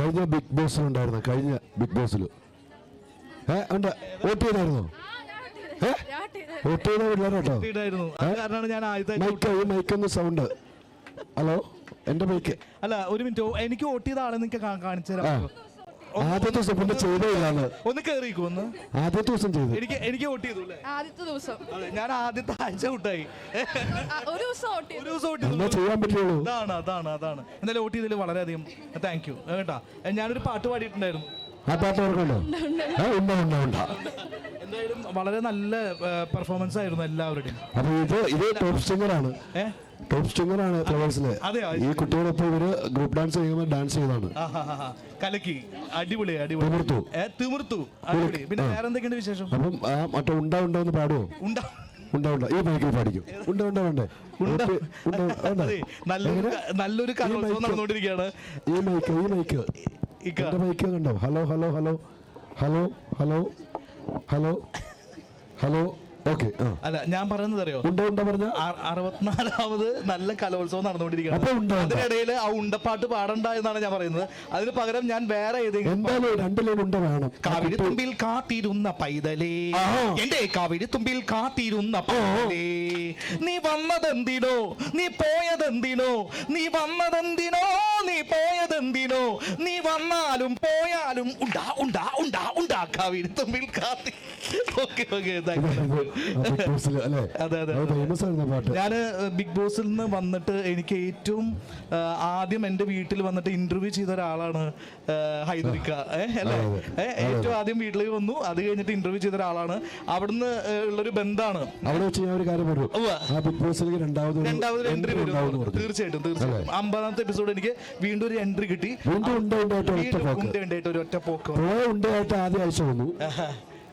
കഴിഞ്ഞ ബിഗ് ബോസിലുണ്ടായിരുന്നു. കഴിഞ്ഞ ബിഗ് ബോസിൽ ഉണ്ട്. വോട്ട് ചെയ്തായിരുന്നോ? വോട്ട് ചെയ്ത പിള്ളേരോട്ടോ. മൈക്കൊന്ന് സൗണ്ട്. ഹലോ, എന്റെ മൈക്ക്. അല്ല, ഒരു മിനിറ്റ്. എനിക്ക് വോട്ട് ചെയ്ത ആളെ നിങ്ങൾക്ക് കാണിച്ചു തരാം. ആദ്യത്തെ ദിവസം പിന്നെ ചെയ്തതാണ്. ഒന്ന് കേറിക്കോ. ഒന്ന് ആദ്യത്തെ ദിവസം ചെയ്തു. എനിക്ക് വോട്ട് ചെയ്തു. ആദ്യത്തെ ദിവസം ഞാൻ ആദ്യത്തെ ആഴ്ച ഔട്ടായി. ഒരു ദിവസം ചെയ്യാൻ പറ്റുള്ളൂ. അതാണ്. എന്തായാലും വോട്ട് ചെയ്തതിൽ വളരെയധികം താങ്ക് യു കേട്ടാ. ഞാനൊരു പാട്ട് പാടിയിട്ടുണ്ടായിരുന്നു. ആ പാട്ട് ഓർക്കണ്ടോ? എന്തായാലും വളരെ നല്ല പെർഫോമൻസ് ആയിരുന്നു എല്ലാവരുടെയും. അപ്പൊ ഇത് ടോപ്പ് സിംഗറാണ്. ടോപ്പ് സിംഗറാണ് ഫ്ലവേഴ്സിലെ. ഈ കുട്ടികളൊപ്പം ഇവര് ഗ്രൂപ്പ് ഡാൻസ് ചെയ്യുമ്പോൾ ഡാൻസ് ചെയ്താണ്. കലക്കി. അടിപൊളി. തിമിർത്തു. പിന്നെ വേറെ എന്തൊക്കെയുണ്ട് വിശേഷം? അപ്പം മറ്റേ ഉണ്ടോന്ന് പാടുവോ? ഈ മൈക്കിൽ പാടിക്കും. വേണ്ടേ? നല്ലൊരു നടന്നുകൊണ്ടിരിക്കുകയാണ്. ഈ മൈക്ക് എന്റെ മൈക്ക് കണ്ടോ? ഹലോ. ഓക്കെ. അല്ല, ഞാൻ പറയുന്നത് അറിയോ? പറഞ്ഞ 64ാമത് നല്ല കലോത്സവം നടന്നുകൊണ്ടിരിക്കുകയാണ്. അതിനിടയിൽ ആ ഉണ്ടപ്പാട്ട് പാടണ്ട എന്നാണ് ഞാൻ പറയുന്നത്. അതിന് പകരം ഞാൻ വേറെ ഏതെങ്കിലും കാവിരി തുമ്പിൽ കാത്തിരുന്ന പൈതലേ, എന്റെ കാവിരി തുമ്പിൽ കാത്തിരുന്ന പൈതലേ, നീ വന്നതെന്തിനോ, നീ പോയതെന്തിനോ, നീ വന്നതെന്തിനോ, നീ പോയതെന്തിനോ, നീ വന്നാലും പോയാലും ഉണ്ടാ കാവിരി തുമ്പിൽ കാത്തി. ഞാന് ബിഗ് ബോസിൽ നിന്ന് വന്നിട്ട് എനിക്ക് ഏറ്റവും ആദ്യം എന്റെ വീട്ടിൽ വന്നിട്ട് ഇന്റർവ്യൂ ചെയ്ത ഒരാളാണ് ഹൈദരിക്ക. ഏറ്റവും ആദ്യം വീട്ടിൽ വന്നു, അത് കഴിഞ്ഞിട്ട് ഇന്റർവ്യൂ ചെയ്ത ഒരാളാണ്. അവിടുന്ന് ഉള്ളൊരു ബന്ധമാണ്. രണ്ടാമത് എൻട്രി വരും. തീർച്ചയായിട്ടും 50ാമത്തെ എപ്പിസോഡ് എനിക്ക് വീണ്ടും ഒരു എൻട്രി കിട്ടി. ഒരു ഒറ്റ പോക്ക്.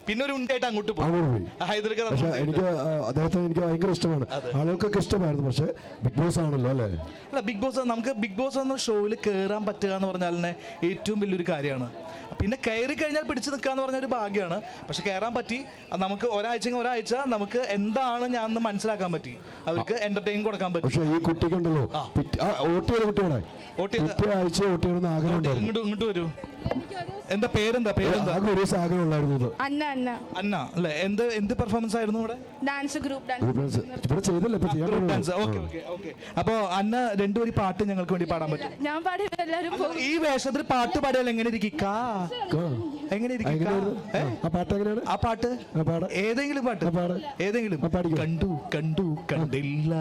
പിന്നെ ഒരു ഉണ്ടായിട്ട് അങ്ങോട്ട് പോയി. എനിക്ക് അദ്ദേഹത്തെ ഭയങ്കര ഇഷ്ടമാണ്. ആളുകൾക്കൊക്കെ ഇഷ്ടമായിരുന്നു. പക്ഷെ ബിഗ് ബോസ് ആണല്ലോ അല്ലേ? അല്ല, നമുക്ക് ബിഗ് ബോസ് എന്ന ഷോയിൽ കയറാൻ പറ്റുക എന്ന് പറഞ്ഞാൽ തന്നെ ഏറ്റവും വലിയൊരു കാര്യമാണ്. പിന്നെ കയറി കഴിഞ്ഞാൽ പിടിച്ചു നിൽക്കുക എന്ന് പറഞ്ഞ ഒരു ഭാഗ്യമാണ്. പക്ഷെ കയറാൻ പറ്റി. നമുക്ക് ഒരാഴ്ച നമുക്ക് എന്താണ് ഞാൻ മനസ്സിലാക്കാൻ പറ്റി. അവർക്ക് എന്റർടൈൻ കൊടുക്കാൻ പറ്റും. പക്ഷേ ഈ കുട്ടിക്കുണ്ടല്ലോ, ഇങ്ങോട്ട് വരൂ. എന്താ പേരെന്താ? അന്ന അല്ലേ? എന്ത് പെർഫോമൻസ് ആയിരുന്നു ഇവിടെ? Dance, group dance. അപ്പൊ അന്ന രണ്ടുപേരി പാട്ട് ഞങ്ങൾക്ക് വേണ്ടി പാടാൻ പറ്റും? ഞാൻ പാടി. എല്ലാവരും ഈ വേഷത്തിൽ പാട്ട് പാടിയാൽ എങ്ങനെ ഇരിക്കും? ആ പാട്ട് ഏതെങ്കിലും പാട്ട് ഏതെങ്കിലും. കണ്ടു കണ്ടില്ല,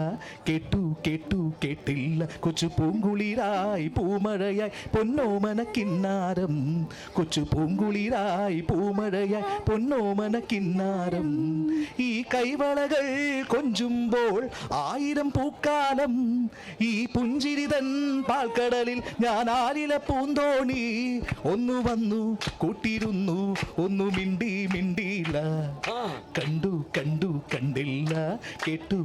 കേട്ടു കേട്ടില്ല, കൊച്ചു പൂങ്കുളിരായി പൂമഴയായി പൊന്നോമന കിന്നാരം, കൊച്ചു പൂങ്കുളിരായി പൂമഴയായി പൊന്നോമന കിന്നാരം, ഈ കൈവളകൾ കൊഞ്ചുമ്പോൾ 1000 പൂക്കാലം, ഈ പുഞ്ചിരിതൻ പാൽക്കടലിൽ ഞാൻ ആലില പൂന്തോണി, ഒന്നു വന്നു കൂട്ടിരുന്നു, ഒന്നു മിണ്ടിയില്ല, കണ്ടു കണ്ടില്ല, കേട്ടു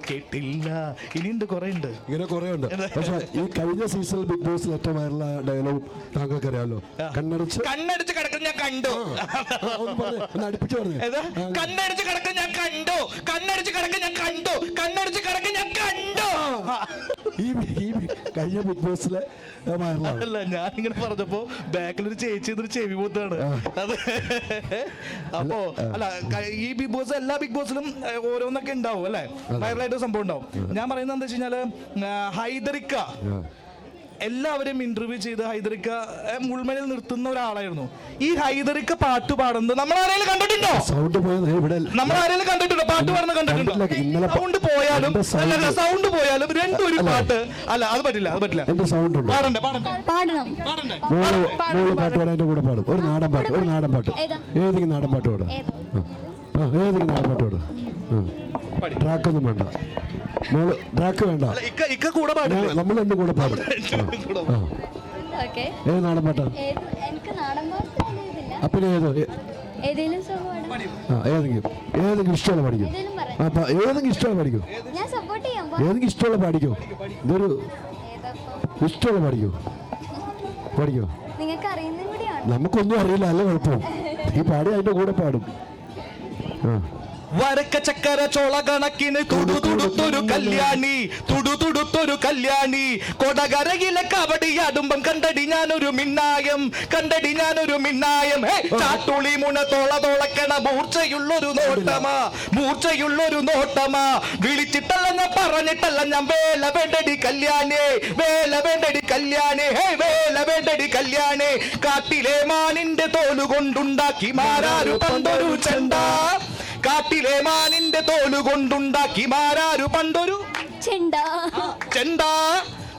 കേട്ടില്ല. ഇനിയുണ്ട്, കുറെ ഉണ്ട്. ഇങ്ങനെ കുറെ ഉണ്ട്. പക്ഷെ ഈ കഴിഞ്ഞ സീസണിൽ ബിഗ് ബോസിൽ ഏറ്റവും വൈറൽ ഡയലോഗ് താങ്കൾക്ക് അറിയാലോ? കണ്ണടിച്ച് കിടക്കുന്ന ഞാൻ കണ്ടു. അടുപ്പിച്ച് പറഞ്ഞു. കണ്ണടിച്ച് കിടക്കുന്ന ഞാൻ കണ്ടു. കണ്ണടിച്ച് കിടക്കുന്ന ഞാൻ കണ്ടു. കണ്ണടിച്ച് കിടക്കുന്ന ഞാൻ കണ്ടു. ഈ കഴിഞ്ഞ ബിഗ് ബോസിലെ അല്ല, ഞാനിങ്ങനെ പറഞ്ഞപ്പോ ബാക്കിലൊരു ചേച്ചി ചെവി പോത്താണ്. അത് അപ്പോ അല്ല, ഈ ബിഗ് ബോസ് എല്ലാ ബിഗ് ബോസിലും ഓരോന്നൊക്കെ ഉണ്ടാവും അല്ലെ? വൈറലായിട്ട് സംഭവം ഉണ്ടാവും. ഞാൻ പറയുന്നത് എന്താ വെച്ച് കഴിഞ്ഞാല്, ഹൈദരിക്ക എല്ലാവരെയും ഇന്റർവ്യൂ ചെയ്ത് ഹൈദരിക്ക മുൾമനിൽ നിർത്തുന്ന ഒരാളായിരുന്നു. ഈ ഹൈദരിക്ക പാട്ട് പാടുന്നത് നമ്മളാരെങ്കിലും കണ്ടിട്ടുണ്ടോ? നമ്മളാരെങ്കിലും കണ്ടിട്ടുണ്ടോ? പാട്ട് പാടുന്നത് കണ്ടിട്ടുണ്ടോ? സൗണ്ട് പോയാലും രണ്ടും ഒരു പാട്ട്. അല്ല, അത് പറ്റില്ല. പാടണ്ടേ? പാട്ട് പാടാൻ കൂടെ പാടും. ഒരു നാടൻ പാട്ട്. ഏതെങ്കിലും നാടൻ പാട്ട് പാടും. ട്രാക്കൊന്നും വേണ്ട. ട്രാക്ക് വേണ്ട. നമ്മൾ രണ്ടും കൂടെ പാടും. ഏത് നാടൻ പാട്ടാ? പിന്നെ ഏതെങ്കിലും ഇഷ്ടമുള്ള പഠിക്കും. ഏതെങ്കിലും ഇഷ്ടമുള്ള പഠിക്കോ. ഇതൊരു ഇഷ്ടമുള്ള പഠിക്കോ. നമുക്കൊന്നും അറിയില്ല, അല്ല കുഴപ്പം. ഈ പാടി അതിന്റെ കൂടെ പാടും. വരക്ക ചക്കര ചോള കണക്കിന് തുടുതുടുത്തൊരു കല്യാണി, തുടുതുടുത്തൊരു കല്യാണി. കൊടകരയിലെ കബഡിയാടുമ്പം കണ്ടടി ഞാനൊരു മിന്നായം, കണ്ടടി ഞാനൊരു മിന്നായം. ചാട്ടുളി മുന തോള തോളക്കണ മൂർച്ചയുള്ളൊരു നോട്ടമാ, മൂർച്ചയുള്ളൊരു നോട്ടമാ. വിളിച്ചിട്ടല്ല ഞാൻ പറഞ്ഞിട്ടല്ല ഞാൻ വേല വേണ്ടടി കല്യാണി, വേല വേണ്ടടി കല്യാണി, വേല വേണ്ടടി കല്യാണി. കാട്ടിലെ മാനിന്റെ തോലുകൊണ്ടുണ്ടാക്കി മാരാരു പണ്ടൊരു ചെണ്ട, കാട്ടിലെ മാനിന്റെ തോലുകൊണ്ടുണ്ടാക്കി മാരാരു പണ്ടൊരു ചെണ്ട.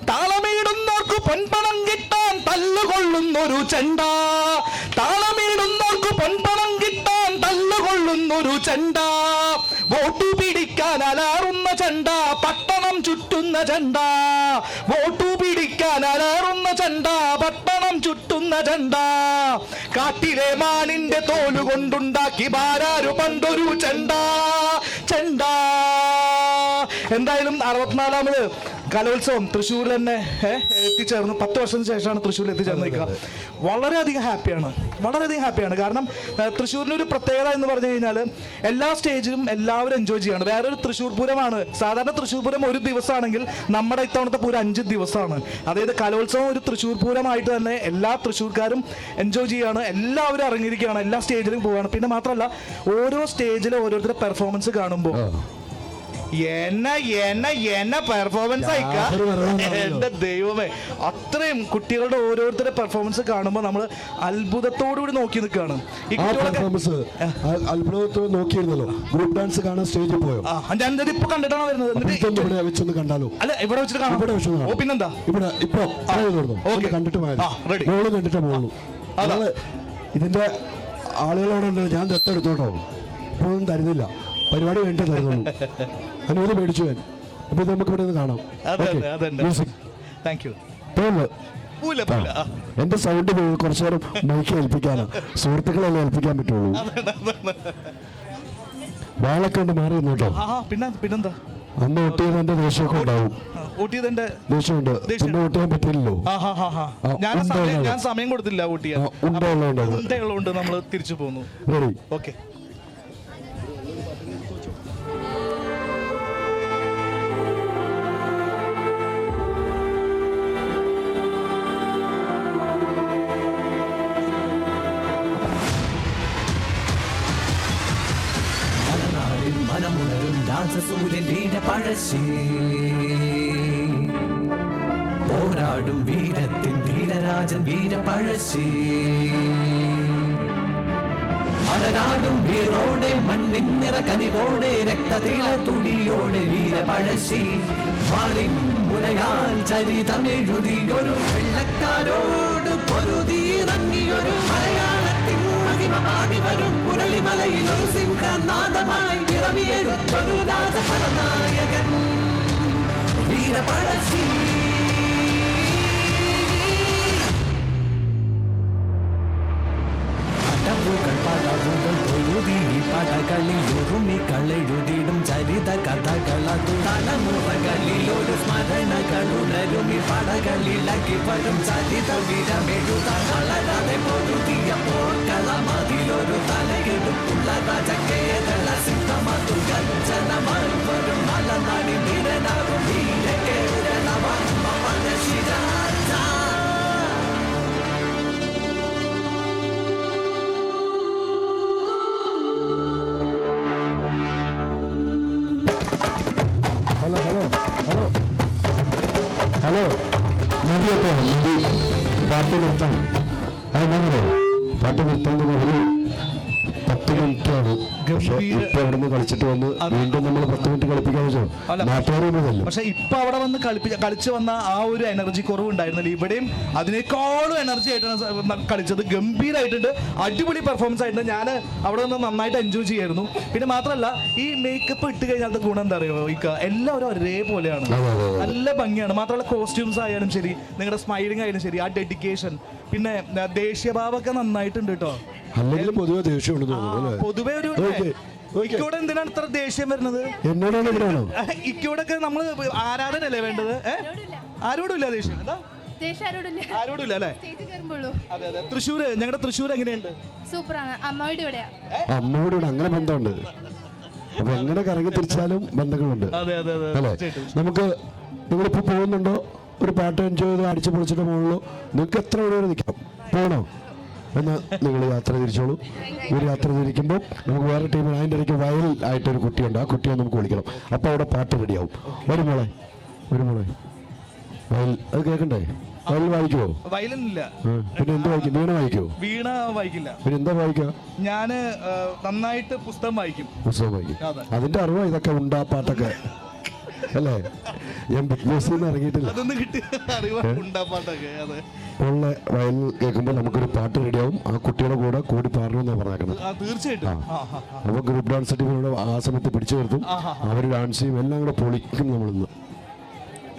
താളമിടുന്നോർക്ക് പൊൻപണം കിട്ടാൻ തല്ലുകൊള്ളുന്നൊരു ചെണ്ട, താളമിടുന്നോർക്ക് പൊൻപണം കിട്ടാൻ തല്ലുകൊള്ളുന്നൊരു ചെണ്ട. വോട്ടു പിടിക്കാൻ അലാറുന്ന ചെണ്ട, പട്ടണം ചുറ്റുന്ന ചെണ്ട. വോട്ടു പിടിക്കാൻ അലാറുന്ന ചെണ്ട, പട്ടണം ചുറ്റുന്ന ചെണ്ട. കാട്ടിലെ മാനിന്റെ തോലുകൊണ്ടുണ്ടാക്കി മാരാരു പണ്ടൊരു ചെണ്ട, ചെണ്ട. എന്തായാലും 64ാമത് കലോത്സവം തൃശ്ശൂരിൽ തന്നെ എത്തിച്ചേർന്നു. 10 വർഷത്തിന് ശേഷമാണ് തൃശ്ശൂരിൽ എത്തിച്ചേർന്നിരിക്കുക. വളരെയധികം ഹാപ്പിയാണ്, വളരെയധികം ഹാപ്പിയാണ്. കാരണം തൃശ്ശൂരിന് ഒരു പ്രത്യേകത എന്ന് പറഞ്ഞു കഴിഞ്ഞാൽ എല്ലാ സ്റ്റേജിലും എല്ലാവരും എൻജോയ് ചെയ്യാണ്. വേറൊരു തൃശ്ശൂർ പൂരമാണ്. സാധാരണ തൃശ്ശൂർ പൂരം ഒരു ദിവസമാണെങ്കിൽ നമ്മുടെ ഇത്തവണത്തെ പൂരം 5 ദിവസമാണ്. അതായത് കലോത്സവം ഒരു തൃശ്ശൂർ പൂരമായിട്ട് തന്നെ എല്ലാ തൃശ്ശൂർക്കാരും എൻജോയ് ചെയ്യാണ്. എല്ലാവരും ഇറങ്ങിയിരിക്കുകയാണ്, എല്ലാ സ്റ്റേജിലും പോവുകയാണ്. പിന്നെ മാത്രമല്ല ഓരോ സ്റ്റേജിലും ഓരോരുത്തരുടെ പെർഫോമൻസ് കാണുമ്പോൾ എന്നെ പെർഫോമൻസ് അയക്കാം. എന്റെ ദൈവമേ, അത്രയും കുട്ടികളുടെ ഓരോരുത്തരുടെ പെർഫോമൻസ് കാണുമ്പോൾ നമ്മൾ അത്ഭുതത്തോടുകൂടി നോക്കി നിൽക്കുകയാണ്. ഈ അത്ഭുതത്തോടെ നോക്കിയിരുന്നല്ലോ. ഗ്രൂപ്പ് ഡാൻസ് കാണാൻ സ്റ്റേജിൽ പോയോ? ഞാനിത് ഇപ്പൊ കണ്ടിട്ടാണ് വരുന്നത്. വെച്ചൊന്ന് കണ്ടാലോ? അല്ല, ഇവിടെ വെച്ചിട്ട് കാണാം. ഇവിടെ വെച്ച് ഓ, പിന്നെന്താ ഇവിടെ ഇപ്പൊ കണ്ടിട്ട് മോള് കണ്ടിട്ട് മോളു. അതാണ് ഇതിന്റെ ആളുകളോടുണ്ട്. ഞാൻ ദത്തെടുത്തോട്ടോ, ഇപ്പൊന്നും തരുന്നില്ല, പരിപാടി വേണ്ടി തരുന്നുള്ളൂ. അനുമതി മേടിച്ചു ഞാൻ. അപ്പൊ ഇത് നമുക്ക് ഇവിടെ നിന്ന് കാണാം. എന്റെ സൗണ്ട് കുറച്ചു നേരം മൈക്ക് ഏൽപ്പിക്കാനോ സുഹൃത്തുക്കളെല്ലാം ഏൽപ്പിക്കാൻ പറ്റുള്ളൂ. വാളൊക്കെ കൊണ്ട് മാറി കേട്ടോ. പിന്നെന്താ, അന്ന് വോട്ട് ചെയ്ത് എന്റെ ദേഷ്യമൊക്കെ ഉണ്ടാവും. ദേഷ്യമുണ്ട്, പിന്നെ വോട്ട് ചെയ്യാൻ പറ്റില്ലല്ലോ. ഞാൻ സമയം കൊടുത്തില്ല വോട്ട് ചെയ്യാൻ. ഉണ്ടയുള്ളതുകൊണ്ട് നമ്മൾ തിരിച്ചു പോന്നു. റെഡി? ഓക്കെ. മനമുണരും രാജസൂര്യൻ വീരപഴശ്ശി, പോരാടും വീരത്തിൻ വീരരാജൻ വീരപഴശ്ശി. അലരാടും വീരോടെ മണ്ണിൻ നിറകനിവോടെ രക്തതീള തുടിയോടെ വീരപഴശ്ശി. വാളിൻ മുനയാൽ ചരിതമെഴുതിയൊരു വെള്ളക്കാരോട് പൊരുതിയിറങ്ങിയൊരു മലയാളത്തിൻ മഹിമ പാടി വരും പുരളിമലയിലൊരു സിംഹനാദമായി പിറവിയെടുത്തൊരു രാജപരനായകൻ വീരപഴശ്ശി. പടകളിലുറുമി കളെഴുതിടും ചരിത കഥകളതു തലമുറകളിലൊരു സ്മരണകളുണരുമി പടകളിളക്കി വരും ചരിത വിരമെഴുതാൻ വളരാതെ പൊരുതിയ പോർക്കളമതിലൊരു തലയെടുപ്പുള്ള രാജകേരള സിദ്ധമതു ഗർജനമായി വരും മലനാടി നിരനാകും വീരകേരള വർമ്മ പഴശ്ശിരാജ. ഹലോ, മതിയപ്പോ മതി, പാട്ട് നിർത്താം. അതെന്താ പാട്ട് നിർത്താൻ ഒരു 10 മിനിറ്റാണ്. പക്ഷെ ഇപ്പൊ അവിടെ നിന്ന് കളിച്ചിട്ട് വന്ന് വീണ്ടും നമ്മൾ 10 മിനിറ്റ് കളിപ്പിക്കാൻ വെച്ചോ നാട്ടുകാരൊന്നുമല്ല. പക്ഷെ ഇപ്പൊ അവിടെ വന്ന് കളിച്ചു വന്ന ആ ഒരു എനർജി കുറവ് ഉണ്ടായിരുന്നില്ല. ഇവിടെയും അതിനേക്കാളും എനർജി ആയിട്ടാണ് കളിച്ചത്. ഗംഭീരമായിട്ടുണ്ട്, അടിപൊളി പെർഫോമൻസ് ആയിട്ടുണ്ട്. ഞാൻ അവിടെ നിന്ന് നന്നായിട്ട് എൻജോയ് ചെയ്യായിരുന്നു. പിന്നെ മാത്രമല്ല ഈ മേക്കപ്പ് ഇട്ട് കഴിഞ്ഞാൽ ഗുണം എന്താ അറിയോ, എല്ലാവരും ഒരേപോലെയാണ്, നല്ല ഭംഗിയാണ്. മാത്രമല്ല കോസ്റ്റ്യൂംസ് ആയാലും ശരി, നിങ്ങളുടെ സ്മൈലിംഗ് ആയാലും ശരി, ആ ഡെഡിക്കേഷൻ, പിന്നെ ദേശീയഭാവമൊക്കെ നന്നായിട്ടുണ്ട് കേട്ടോ. അല്ലെങ്കിൽ പൊതുവെ ദേഷ്യമുണ്ട് പൊതുവെ ഒരു ഇക്കോടെ എന്തിനാണ് ഇത്ര ദേഷ്യം വരുന്നത്? എന്നോടാണ് ഇവിടെയാണോ? ഇക്കോടൊക്കെ നമ്മള് ആരാധനല്ലേ വേണ്ടത്? ആരോടും ഇല്ല ദേഷ്യം? ആരോടും ഇല്ല അല്ലേ? അതെ അതെ. തൃശ്ശൂര്, ഞങ്ങളുടെ തൃശ്ശൂർ എങ്ങനെയുണ്ട്? സൂപ്പറാണ്. അമ്മയുടെ അമ്മയോട് അങ്ങനെ ബന്ധമുണ്ട്. അപ്പൊ എങ്ങനെ കറങ്ങി തിരിച്ചാലും ബന്ധങ്ങളുണ്ട് അതെ അതെ അതെ അല്ലേ? തീർച്ചയായിട്ടും. നമുക്ക് നിങ്ങളിപ്പോ പോകുന്നുണ്ടോ? ഒരു പാട്ട് എൻജോയ് ചെയ്ത് അടിച്ചു പൊളിച്ചിട്ട് പോകുള്ളൂ. നിങ്ങൾക്ക് എത്ര മണി വരെ നിൽക്കാം? പോകണോ? എന്നാൽ നിങ്ങൾ യാത്ര തിരിച്ചോളൂ. ഒരു യാത്ര തിരിക്കുമ്പോൾ നമുക്ക് വേറെ ടീമിൽ അതിൻ്റെ ഇടയ്ക്ക് വയൽ ആയിട്ടൊരു കുട്ടിയുണ്ട്. ആ കുട്ടിയെ നമുക്ക് വിളിക്കണം. അപ്പോൾ അവിടെ പാട്ട് റെഡിയാവും. ഒരു മോളെ വയൽ അത് കേൾക്കണ്ടേ? വയൽ വായിക്കുമോ? വയലിനില്ല. പിന്നെ എന്ത് വായിക്കും? വീണ വായിക്കുമോ? വീണ വായിക്കില്ല. പിന്നെ എന്താ വായിക്കുക? ഞാന് നന്നായിട്ട് പുസ്തകം വായിക്കും. പുസ്തകം വായിക്കും. അതെ. അതിന്റെ അറിവാ ഇതൊക്കെ ഉണ്ടാ പാട്ടൊക്കെ അല്ലേ? ഞാൻ ബിഗ് ബോസിൽ നിന്ന് ഇറങ്ങിയിട്ടില്ല. അതൊന്നും കിട്ടിയ അറിവാ പാട്ടൊക്കെ. അതെ. ഉള്ള വയൽ കേൾക്കുമ്പോൾ നമുക്കൊരു പാട്ട് റെഡിയാവും. ആ കുട്ടിയുടെ കൂടി പാടണമെന്നാണ് പറഞ്ഞേക്കണം. തീർച്ചയായിട്ടും. അപ്പോൾ ഗ്രൂപ്പ് ഡാൻസ് ടീമിനോട് ആ സമയത്ത് പിടിച്ചു നിർത്തും. അവർ ഡാൻസ് ചെയ്യും. എല്ലാം കൂടെ പൊളിക്കും നമ്മളിന്ന്.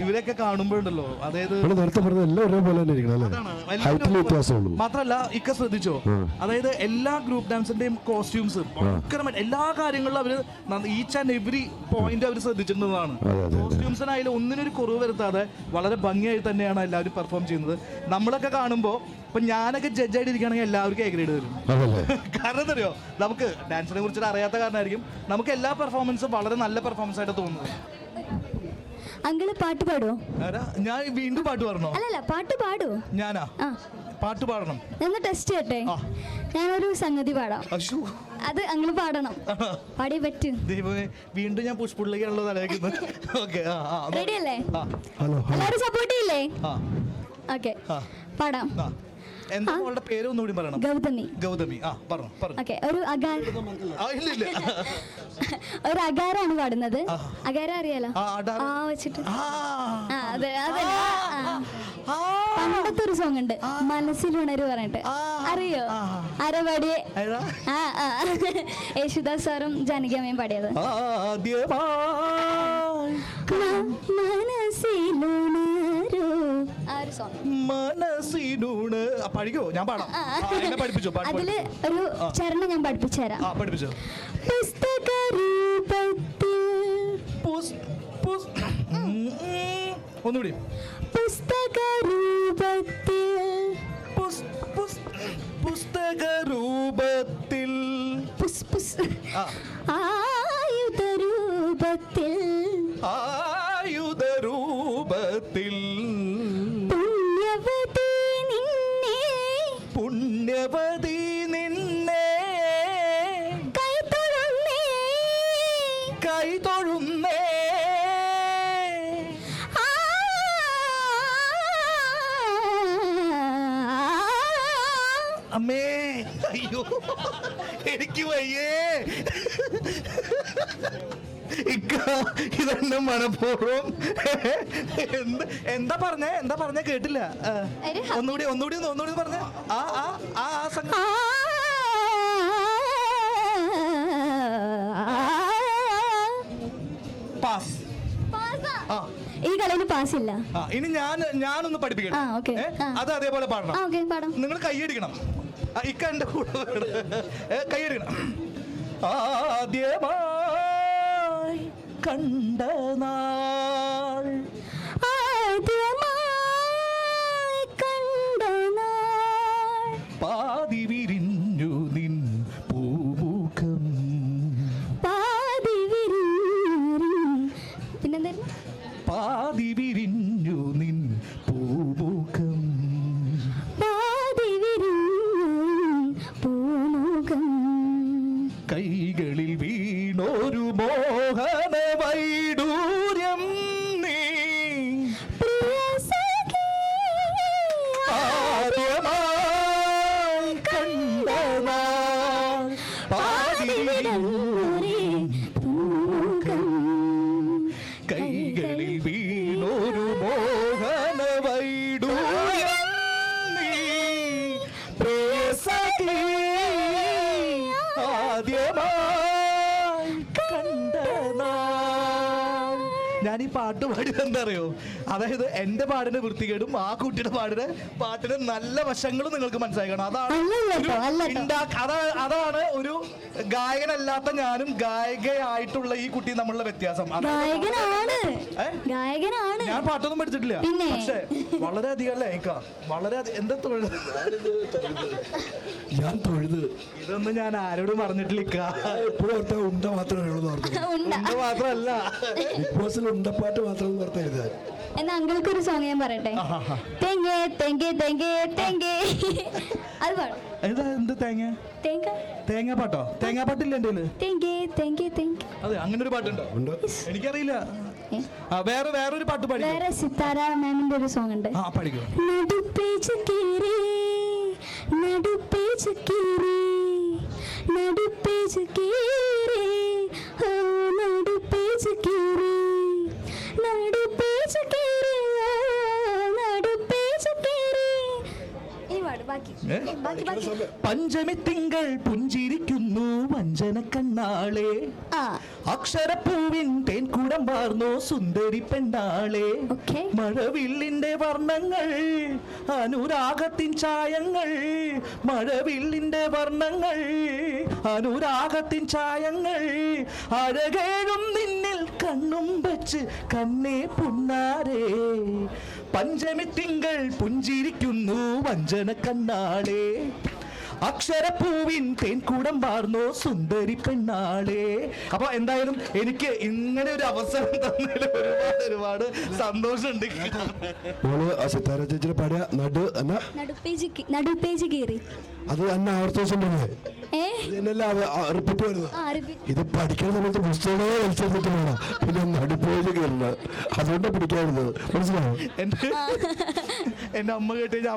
ഇവരൊക്കെ കാണുമ്പോഴുണ്ടല്ലോ, അതായത് നേരത്തെ പറഞ്ഞ എല്ലാം ഒരേപോലെ തന്നെ ഇരിക്കണം അല്ലേ? ഹൈറ്റിൽ വ്യത്യാസമുള്ളൂ. മാത്രല്ല ഇക്ക ശ്രദ്ധിച്ചോ, അതായത് എല്ലാ ഗ്രൂപ്പ് ഡാൻസിന്റെയും കോസ്റ്റ്യൂംസ് ഭയങ്കരമായിട്ട് എല്ലാ കാര്യങ്ങളിലും അവര് ഈച്ച് ആൻഡ് എവറി പോയിന്റ് അവർ ശ്രദ്ധിച്ചിട്ടുള്ളതാണ്. കോസ്റ്റ്യൂംസിനായാലും ഒന്നിനൊരു കുറവ് വരുത്താതെ വളരെ ഭംഗിയായി തന്നെയാണ് എല്ലാവരും പെർഫോം ചെയ്യുന്നത്. നമ്മളൊക്കെ കാണുമ്പോൾ ഇപ്പൊ ഞാനൊക്കെ ജഡ്ജായിട്ട് ഇരിക്കുകയാണെങ്കിൽ എല്ലാവർക്കും എ ഗ്രേഡ് വരും. കാരണം എന്തറിയോ, നമുക്ക് ഡാൻസിനെ കുറിച്ചിട്ട് അറിയാത്ത കാരണമായിരിക്കും നമുക്ക് എല്ലാ പെർഫോമൻസും വളരെ നല്ല പെർഫോമൻസ് ആയിട്ട് തോന്നുന്നത്. അങ്കിള് പാട്ട് പാടുവോ? ഞാൻ വീണ്ടും പാട്ട് പാടണോ? അല്ലല്ല, പാട്ട് പാടുവോ? ഞാനാ പാട്ട് പാടണം. എന്ന് ടെസ്റ്റ് ചെയ്യട്ടെ. ഞാനൊരു സംഗതി പാടാം. അത് അങ്കിള് പാടണം. പാടിയേ പറ്റും. ദൈവമേ, വീണ്ടും ഞാൻ പുഷ്പുള്ളിക്കാണല്ലോ തലവെക്കുന്നത്. ഓക്കെ, റെഡി അല്ലേ? എല്ലാവരും സപ്പോർട്ട് ചെയ്യില്ലേ? ഓക്കെ, പാടാം. എന്താ മോളുടെ പേര് ഒന്നുകൂടി പറയണം. ഗൗതമി. ഗൗതമി. പറഞ്ഞു. ഓക്കെ, ഒരു അകാരാണ് പാടുന്നത്. അകാര അറിയാലോ? വെച്ചിട്ട് അതെ അതെ. പണ്ടത്തെ ഒരു സോങ് ഉണ്ട്, മനസ്സിലുണരു പറഞ്ഞിട്ട്. അറിയോ? ആരാ പാടിയേ? യേശുദാസ് സാറും ജാനകിയമ്മയും പാടിയത്. പഠിക്കോ? ഞാൻ പാടാം. അതില് ഒരു ചരണം ഞാൻ പഠിപ്പിച്ചു തരാം. പഠിപ്പിച്ചോ. ഒന്നുകൂടി. പുസ്തകരൂപത്തിൽ ആയുധരൂപത്തിൽ പുണ്യവതി നിന്നെ കൈതൊഴുന്നേ. അമ്മേ, അയ്യോ എനിക്ക് വയ്യേ. ഇതെന്നെ മനഃപൂർവ്വം. എന്താ പറഞ്ഞേ കേട്ടില്ല. ഒന്നുകൂടി പറഞ്ഞേ. പാസ്. ഈ കളിയിൽ പാസ് ഇല്ല. ഇനി ഞാനൊന്ന് പഠിപ്പിക്കണം. അത് അതേപോലെ പാടണം. നിങ്ങൾ കൈയടിക്കണം. ഇക്ക എന്റെ കൂടെ കൈയടിക്കണം. ആദ്യമായി കണ്ട നാൾ, പാതി വിരിഞ്ഞു നിൻ പൂമുഖം. പിന്നെന്തായിരുന്നു? പാതി വിരിഞ്ഞു നിൻ പൂമുഖം. കൈകളിൽ വീണൊരു മോഹന വൈഡൂര്യം നീ ഞാൻ ഈ പാട്ട് പാടിയത് എന്താ അറിയോ, അതായത് എന്റെ പാടിന്റെ വൃത്തികേടും ആ കുട്ടിയുടെ പാട്ടിന്റെ നല്ല വശങ്ങളും നിങ്ങൾക്ക് മനസ്സിലാക്കണം. അതാണ് ഒരു ഗായകനല്ലാത്ത ഞാനും ഗായികയായിട്ടുള്ള ഈ കുട്ടി തമ്മിലുള്ള വ്യത്യാസം. ഞാൻ പാട്ടൊന്നും പഠിച്ചിട്ടില്ല, പക്ഷെ വളരെയധികം അല്ലേ വളരെ എന്താ തൊഴിൽ ഞാൻ തൊഴുത് ഇതൊന്നും ഞാൻ ആരോടും പറഞ്ഞിട്ടില്ല. എപ്പോഴും ഉണ്ട മാത്രമേ ഉള്ളൂ ഉണ്ട മാത്രമല്ല, ബിഗ് ബോസിൽ ഉണ്ടപ്പാട്ട് മാത്രം ഓർത്തരുത്. എന്നാ അങ്കിൾക്ക് ഒരു സോങ് ഞാൻ പറയട്ടെ. തെങ്ങേ തെങ്ങേ തെങ്ങേ തെങ്ങേ അത് പാടും. എന്ത് തേങ്ങ തേങ്ങാപ്പാട്ടോ? തേങ്ങാപ്പാട്ടില്ല എന്റെ തെങ്ങേ തെങ്ങേ തെങ്ങേ. അതെ, അങ്ങനെ ഒരു പാട്ടുണ്ടോ? എനിക്കറിയില്ല. വേറൊരു പാട്ട് പാടി. വേറെ സിത്താര മാമിന്റെ ഒരു സോങ് ഉണ്ട്. പഠിക്കോ. നടുപ്പേച്ച് കീറി നടുപ്പേച്ച് കീറി നടുപ്പേച്ച് കീറി ഓ നടുപ്പേച്ച് കീറി നടുപ്പേച്ച് കീറി ഓ നടുപ്പേച്ച് കീറി. ഇനി പാട് ബാക്കി. പഞ്ചമി തിങ്കൾ പുഞ്ചിരിക്കുന്നു വഞ്ചന കണ്ണാളെ, അക്ഷരപ്പൂവിൻ തേൻകൂടം വാർന്നോ സുന്ദരി പെണ്ണാളെ, മഴവില്ലിന്റെ വർണ്ണങ്ങൾ അനുരാഗത്തിൻ ചായങ്ങൾ, മഴവില്ലിന്റെ വർണ്ണങ്ങൾ അനുരാഗത്തിൻ ചായങ്ങൾ, അഴകേഴും നിന്നിൽ കണ്ണും വെച്ച് കണ്ണേ പുണ്ണാരേ, പഞ്ചമി തിങ്കൾ പുഞ്ചിരിക്കുന്നു വഞ്ചന കണ്ണാളെ, അക്ഷരപ്പൂവിൻ തേൻകൂടം വാർന്നോ സുന്ദരി പെണ്ണാളെ. അപ്പൊ എന്തായാലും എനിക്ക് ഇങ്ങനെ ഒരു അവസരം തന്നതിൽ ഒരുപാട് സന്തോഷമുണ്ട്. സിത്താര ചേച്ചിയുടെ പാടിയ നടുപ്പേജ് കീറി അത് തന്നെ ആവർത്തനം റിപ്പീറ്റ് വരുന്നത്. ഇത് പഠിക്കുന്ന സമയത്ത് പുസ്തകങ്ങളെ മത്സരത്തിൽ വേണം, പിന്നെ നടുപ്പേജ് കയറുന്നത്, അതുകൊണ്ടാണ് പിടിക്കാറുള്ളത്. മനസ്സിലായോ? എന്റെ അമ്മ കേട്ട് കഴിഞ്ഞാൽ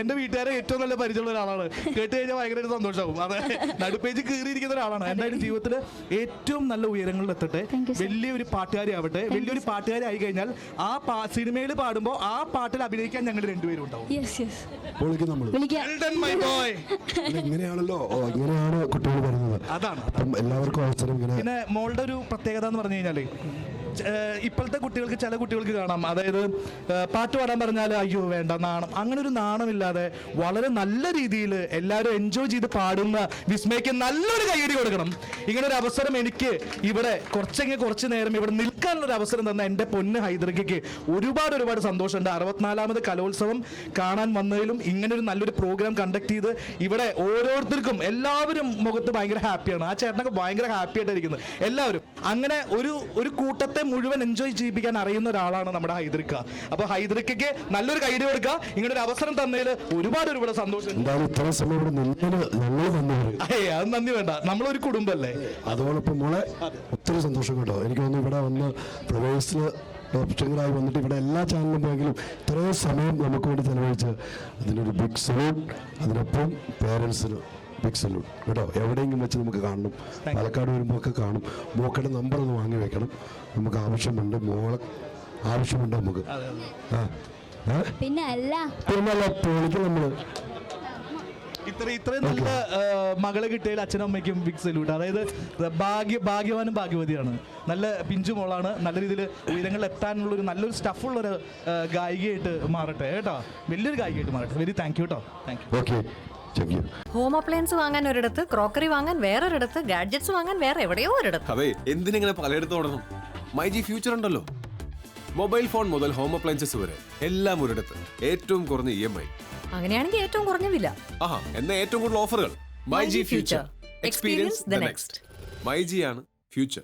എന്റെ വീട്ടുകാരെ ഏറ്റവും നല്ല പരിചയമുള്ള ഒരാളാണ്. കേട്ട് കഴിഞ്ഞാൽ ഭയങ്കര സന്തോഷമാവും. അതെ, നടുപ്പേജ് കീറിയിരിക്കുന്ന ഒരാളാണ്. എന്തായാലും ജീവിതത്തിൽ ഏറ്റവും നല്ല ഉയരങ്ങളിൽ എത്തട്ടെ, വലിയൊരു പാട്ടുകാരി ആവട്ടെ. വലിയൊരു പാട്ടുകാരി ആയി കഴിഞ്ഞാൽ ആ സിനിമയിൽ പാടുമ്പോൾ ആ പാട്ടിൽ അഭിനയിക്കാൻ ഞങ്ങൾ രണ്ടുപേരും ഉണ്ടാവും. ഇങ്ങനെയാണല്ലോ, ഇങ്ങനെയാണ് കുട്ടികൾ വരുന്നത്. അതാണ് എല്ലാവർക്കും അവസരം. പിന്നെ മോളുടെ ഒരു പ്രത്യേകത എന്ന് പറഞ്ഞു കഴിഞ്ഞാല്, ഇപ്പോഴത്തെ കുട്ടികൾക്ക് ചില കുട്ടികൾക്ക് കാണാം, അതായത് പാട്ട് പാടാൻ പറഞ്ഞാൽ അയ്യോ വേണ്ട നാണം, അങ്ങനെ ഒരു നാണമില്ലാതെ വളരെ നല്ല രീതിയിൽ എല്ലാവരും എൻജോയ് ചെയ്ത് പാടുന്ന വിസ്മയ്ക്ക് നല്ലൊരു കൈയടി കൊടുക്കണം. ഇങ്ങനെ ഒരു അവസരം എനിക്ക് ഇവിടെ കുറച്ച് നേരം ഇവിടെ നിൽക്കാനുള്ള ഒരു അവസരം തന്ന എൻ്റെ പൊന്ന് ഹൈദർഗയ്ക്ക് ഒരുപാട് സന്തോഷമുണ്ട്. 64ാമത് കലോത്സവം കാണാൻ വന്നതിലും ഇങ്ങനെ ഒരു നല്ലൊരു പ്രോഗ്രാം കണ്ടക്ട് ചെയ്ത് ഇവിടെ ഓരോരുത്തർക്കും എല്ലാവരും മുഖത്ത് ഭയങ്കര ഹാപ്പിയാണ്. ആ ചേട്ടനൊക്കെ ഭയങ്കര ഹാപ്പി ആയിട്ടിരിക്കുന്നത് എല്ലാവരും. അങ്ങനെ ഒരു കൂട്ടത്തെ മുഴുവൻ എൻജോയ് ചെയ്യിപ്പിക്കാൻ അറിയുന്ന ഒരാളാണ് നമ്മുടെ ഹൈദർക്ക. അപ്പൊ ഹൈദർക്കയ്ക്ക് നല്ലൊരു കൈയടി കൊടുക്കുക. ഇങ്ങനെ ഒരു അവസരം തന്നതിൽ ഒരുപാട് സന്തോഷം. അത് നന്ദി വേണ്ട, നമ്മളൊരു കുടുംബല്ലേ. അതോടൊപ്പം മോളെ ഒത്തിരി സന്തോഷം കേട്ടോ. എനിക്ക് തോന്നുന്നു ഇവിടെ വന്ന് പ്രവേശന ഓപ്ഷനുകളായി വന്നിട്ട് ഇവിടെ എല്ലാ ചാനലിലും പോയെങ്കിലും ഇത്രയും സമയം നമുക്ക് വേണ്ടി ചെലവഴിച്ച് അതിനൊരു ബിഗ് സല്യൂട്ട്. അതിനൊപ്പം പേരൻസിന് ബിഗ് സല്യൂട്ട് കേട്ടോ. എവിടെയെങ്കിലും വെച്ച് നമുക്ക് കാണണം, പാലക്കാട് വരുമ്പോൾ ഒക്കെ കാണും. മോക്കയുടെ നമ്പർ ഒന്ന് വാങ്ങി വെക്കണം, നമുക്ക് ആവശ്യമുണ്ട്. മോളെ ആവശ്യമുണ്ട് നമുക്ക്. പിന്നെ അല്ല പൊളിക്ക് നമ്മള് ഇത്രയും നല്ല മകളെ കിട്ടിയതിൽ അച്ഛനും അമ്മയ്ക്കും ബിഗ് സല്യൂട്ട്. അതായത് ഭാഗ്യവാനും ഭാഗ്യവതിയാണ്. നല്ല പിഞ്ചു മോളാണ്. നല്ല രീതിയിൽ ഉയരങ്ങളിൽ എത്താനുള്ള ഒരു നല്ലൊരു സ്റ്റഫുള്ളൊരു ഗായികയായിട്ട് മാറട്ടെ കേട്ടോ. വലിയൊരു ഗായികയായിട്ട് മാറട്ടെ. വെരി താങ്ക് യു കേട്ടോ. Thank you. ഹോം അപ്ലയൻസ് വാങ്ങാൻ ഒരിടത്ത്, ക്രോക്കറി വാങ്ങാൻ വേറൊരിടത്ത്, ഗാഡ്ജറ്റ്സ് വാങ്ങാൻ വേറെ എവിടെയോ ഒരിടത്ത്. അതെ, എന്തിനിങ്ങനെ പലയിടത്ത് ഓടണം? മൈജി ഫ്യൂച്ചർ ഉണ്ടല്ലോ. മൊബൈൽ ഫോൺ മുതൽ ഹോം അപ്ലയൻസസ് വരെ എല്ലാം ഒരിടത്ത്, ഏറ്റവും കുറഞ്ഞ EMI. അങ്ങനെയാണെങ്കിൽ ഏറ്റവും കുറഞ്ഞ വില. എന്നാ ഏറ്റവും കൂടുതൽ ഓഫറുകൾ. MyG future, experience the next. MyG ആണ് ഫ്യൂച്ചർ.